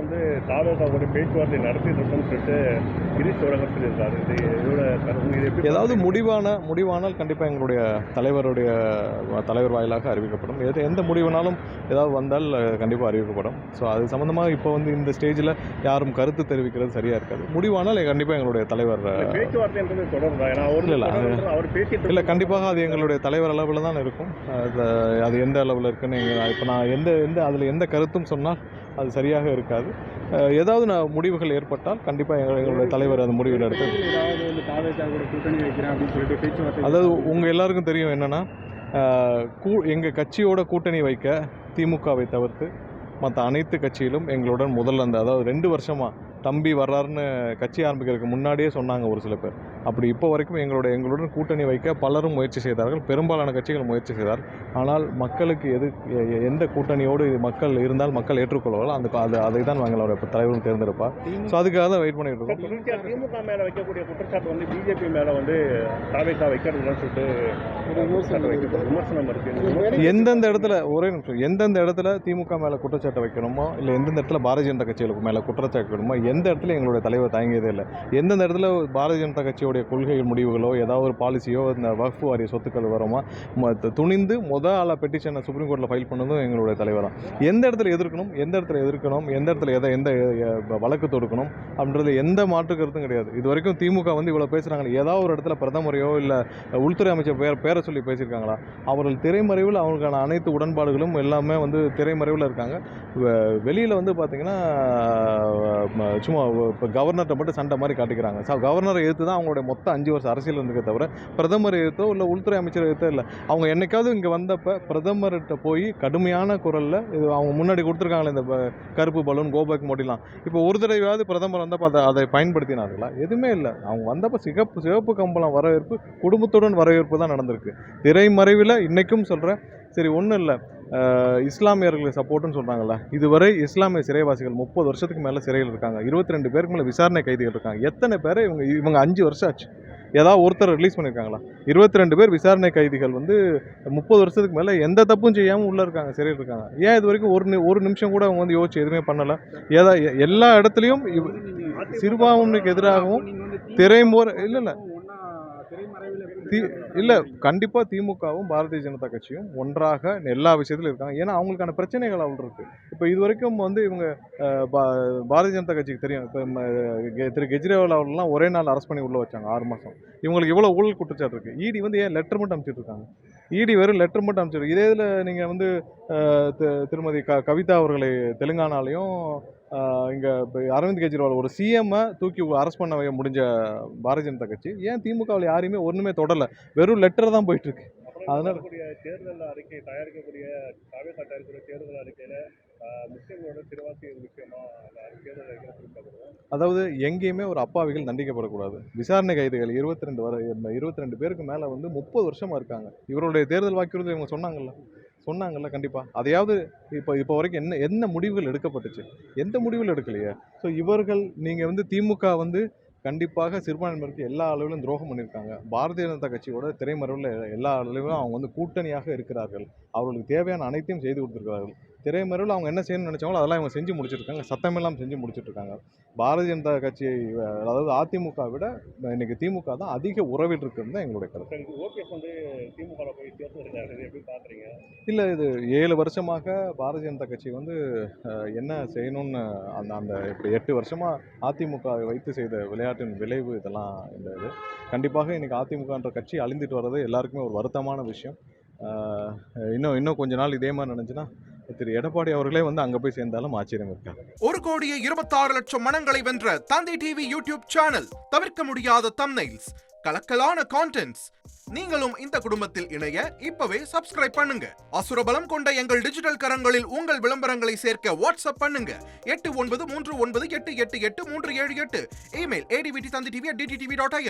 வந்து தாவேகாவோட பேச்சுவார்த்தை நடத்திட்டு இருக்கோம்னு சொல்லிட்டு கிரீஷ் உலகம் சொல்லியிருக்காரு. இது எப்படி ஏதாவது முடிவானால் கண்டிப்பாக எங்களுடைய தலைவர் வாயிலாக அறிவிக்கப்படும். எந்த முடிவுனாலும் ஏதாவது வந்தால் கண்டிப்பாக அறிவிக்கப்படும். ஸோ அது சம்மந்தமாக இப்போ வந்து இந்த ஸ்டேஜில் யாரும் கருத்து தெரிவிக்கிறது சரியாக இருக்காது. முடிவானால் கண்டிப்பாக எங்களுடைய தலைவர் பேச்சுவார்த்தைன்றது தொடருதா? ஏன்னா அவர் பேசிட்டு இல்லை, கண்டிப்பாக அது எங்களுடைய தலைவர் அளவில் தான் இருக்கும். அது எந்த அளவில் இருக்குன்னு இப்போ நான் அதில் எந்த கருத்தும் சொன்னால் அது சரியாக இருக்காது. ஏதாவது முடிவுகள் ஏற்பட்டால் கண்டிப்பாக எங்களுடைய தலைவர் அந்த முடிவில் எடுத்து, அதாவது உங்கள் எல்லாருக்கும் தெரியும் என்னென்னா, எங்கள் கட்சியோட கூட்டணி வைக்க திமுகவை தவிர்த்து மற்ற அனைத்து கட்சியிலும் எங்களுடன் முதல்ல அதாவது 2 வருஷமாக தம்பி வர்றாருன்னு கட்சி ஆரம்பிக்கிறதுக்கு முன்னாடியே சொன்னாங்க ஒரு சில பேர். அப்படி இப்போ வரைக்கும் எங்களுடன் கூட்டணி வைக்க பலரும் முயற்சி செய்தார்கள். பெரும்பாலான கட்சிகள் முயற்சி செய்தார். ஆனால் மக்களுக்கு எந்த கூட்டணியோடு மக்கள் இருந்தால் மக்கள் ஏற்றுக்கொள்வார்கள், அதை தான் எங்களோட தலைவரும் தேர்ந்தெடுப்பார். ஸோ அதுக்காக தான் வெயிட் பண்ணிட்டு இருக்கோம். திமுக மேலே வைக்கக்கூடிய குற்றச்சாட்டு வந்து பிஜேபி மேலே வந்து தாவேகா வைக்கிறதுன்னு சொல்லிட்டு விமர்சனம் இருக்கு. எந்தெந்த இடத்துல திமுக மேலே குற்றச்சாட்டு வைக்கணுமோ, இல்லை எந்தெந்த இடத்துல பாரதிய ஜனதா கட்சிகளுக்கு மேலே குற்றச்சாட்டு வைக்கணுமோ, எந்த இடத்துல எங்களுடைய தலைவர் தயங்கியதே இல்லை. எந்தெந்த இடத்துல பாரதிய ஜனதா கட்சியோடைய கொள்கை முடிவுகளோ, ஏதாவது ஒரு பாலிசியோ, இந்த வக்ஃப் வாரிய சொத்துக்கள் வருமா, துணிந்து ஆளாக பெட்டிஷனை சுப்ரீம் கோர்ட்டில் ஃபைல் பண்ணதும் எங்களுடைய தலைவர் தான். எந்த இடத்துல எதிர்க்கணும், எந்த இடத்துல எந்த வழக்கு தொடுக்கணும் அப்படின்றது எந்த மாற்று கருத்தும் கிடையாது. இது வரைக்கும் திமுக வந்து இவ்வளோ பேசுகிறாங்க, ஏதாவது ஒரு இடத்துல பிரதமரையோ இல்லை உள்துறை அமைச்சர் பேரை சொல்லி பேசியிருக்காங்களா? அவர்கள் திரைமறைவில் அவங்களுக்கான அனைத்து உடன்பாடுகளும் எல்லாமே வந்து திரைமறைவில் இருக்காங்க. வெளியில் வந்து பார்த்திங்கன்னா சும்மா இப்போ கவர்னர்கிட்ட மட்டும் சண்டை மாதிரி காட்டிக்கிறாங்க. கவர்னரை எதிர்த்து தான் அவங்களுடைய மொத்த 5 வருஷம் அரசியல் இருந்துக்கே தவிர பிரதமர் எதிர்த்தோ இல்லை உள்துறை அமைச்சர் எதிர்த்தோ இல்லை. அவங்க என்னைக்காவது இங்கே வந்தப்போ பிரதமர்கிட்ட போய் கடுமையான குரலில் இது அவங்க முன்னாடி கொடுத்துருக்காங்களே இந்த கருப்பு பலூன் கோபேக் மோடிலாம், இப்போ ஒரு தடவையாவது பிரதமர் வந்தப்போ அதை பயன்படுத்தினார்களா? எதுவுமே இல்லை. அவங்க வந்தப்போ சிவப்பு கம்பளம் வரவேற்பு, குடும்பத்துடன் வரவேற்பு தான் நடந்திருக்கு. திரைமறைவில் இன்றைக்கும் சொல்கிறேன். சரி, ஒன்றும் இல்லை, இஸ்லாமியர்களுக்கு சப்போர்ட்டுன்னு சொல்கிறாங்கல்ல, இதுவரை இஸ்லாமிய சிறைவாசிகள் 30 வருஷத்துக்கு மேலே சிறையில் இருக்காங்க. 22 பேருக்கு மேலே விசாரணை கைதிகள் இருக்காங்க. எத்தனை பேரை இவங்க 5 வருஷம் ஆச்சு, ஏதாவது ஒருத்தர் ரிலீஸ் பண்ணியிருக்காங்களா? 22 பேர் விசாரணை கைதிகள் வந்து 30 வருஷத்துக்கு மேலே எந்த தப்பும் செய்யாமல் உள்ளே இருக்காங்க, சிறையில் இருக்காங்க. ஏன் இது வரைக்கும் ஒரு நிமிஷம் கூட அவங்க வந்து யோசிச்சு எதுவுமே பண்ணலை? எல்லா இடத்துலையும் சிறுபான்மைக்கு எதிராகவும் இல்லை கண்டிப்பாக திமுகவும் பாரதிய ஜனதா கட்சியும் ஒன்றாக எல்லா விஷயத்திலும் இருக்காங்க. ஏன்னா அவங்களுக்கான பிரச்சனைகள் அவ்வளோ இருக்குது. இப்போ இது வரைக்கும் வந்து இவங்க பாரதிய ஜனதா கட்சிக்கு தெரியும். இப்போ திரு கெஜ்ரிவால் அவர்கள்லாம் ஒரே நாள் அரெஸ்ட் பண்ணி உள்ளே வச்சாங்க 6 மாதம். இவங்களுக்கு எவ்வளோ ஊழல் குற்றச்சாட்டு இருக்குது. இடி வந்து ஏன் லெட்டர் மட்டும் அனுப்பிச்சிட்டு இருக்காங்க? இடி வெறும் லெட்டர் மட்டும் அனுப்பிச்சிருக்கு. இதே இதில் நீங்கள் வந்து திருமதி கவிதா அவர்களை தெலுங்கானாலையும் இங்கே அரவிந்த் கெஜ்ரிவால் ஒரு சிஎம்மை தூக்கி அரெஸ்ட் பண்ண முடிஞ்ச பாரதிய ஜனதா கட்சி ஏன் திமுகவில் யாரையுமே ஒன்றுமே தொடரலை? வெறும் லெட்டர் தான் போயிட்டுருக்கு. அதனால் தேர்தல் அறிக்கை தயாரிக்கக்கூடிய தேர்தல் அறிக்கையில் முஸ்லிம்களோட சிறுவாசிகள் முக்கியமாக அதாவது எங்கேயுமே ஒரு அப்பாவிகள் தண்டிக்கப்படக்கூடாது. விசாரணை கைதிகள் 22 பேருக்கு மேலே வந்து 30 வருஷமாக இருக்காங்க. இவருடைய தேர்தல் வாக்குறுதி இவங்க சொன்னாங்கல்ல கண்டிப்பாக. அதையாவது இப்போ வரைக்கும் என்ன முடிவுகள் எடுக்கப்பட்டுச்சு? எந்த முடிவுகள் எடுக்கலையே. ஸோ நீங்கள் வந்து திமுக வந்து கண்டிப்பாக சிறுபான்மையினருக்கு எல்லா அளவிலும் துரோகம் பண்ணியிருக்காங்க. பாரதிய ஜனதா கட்சியோட திரைமறைவில் எல்லா அளவிலும் அவங்க வந்து கூட்டணியாக இருக்கிறார்கள். அவர்களுக்கு தேவையான அனைத்தையும் செய்து கொடுத்துருக்கிறார்கள். திரைமறைவில் அவங்க என்ன செய்யணும்னு நினச்சாங்களோ அதெல்லாம் இவங்க செஞ்சு முடிச்சிருக்காங்க. சத்தமெல்லாம் செஞ்சு முடிச்சுட்ருக்காங்க. பாரதிய ஜனதா கட்சி, அதாவது அதிமுக விட இன்னைக்கு திமுக தான் அதிக உறவில் இருக்குன்னு தான் எங்களுடைய கருத்து. இல்லை, இது 7 வருஷமாக பாரதிய ஜனதா கட்சி வந்து என்ன செய்யணும்னு அந்த இப்படி 8 வருஷமாக அதிமுகவை வைத்து செய்த விளையாட்டின் விளைவு இதெல்லாம். இது கண்டிப்பாக இன்றைக்கி அதிமுகன்ற கட்சி அழிந்துட்டு வர்றது எல்லாருக்குமே ஒரு வருத்தமான விஷயம். இன்னும் கொஞ்ச நாள் இதே மாதிரி நினைச்சுன்னா திரு எடப்பாடி அவர்களே வந்து அங்க போய் சேர்ந்தாலும் ஆச்சரியம் இருக்காது. 1,26,00,000 மனங்களை வென்ற தந்தை டிவி யூடியூப் சேனல், தவிர்க்க முடியாத தம்ப்நெயில்ஸ், கலக்கலான கான்டென்ட்ஸ். நீங்களும் இந்த குடும்பத்தில் இணைய இப்பவே சப்ஸ்கிரைப் பண்ணுங்க. அசுரபலம் கொண்ட எங்கள் டிஜிட்டல் கரங்களில் உங்கள் விளம்பரங்களை சேர்க்க வாட்ஸ்அப் பண்ணுங்க. 8939888838. Email advttv@dttv.in.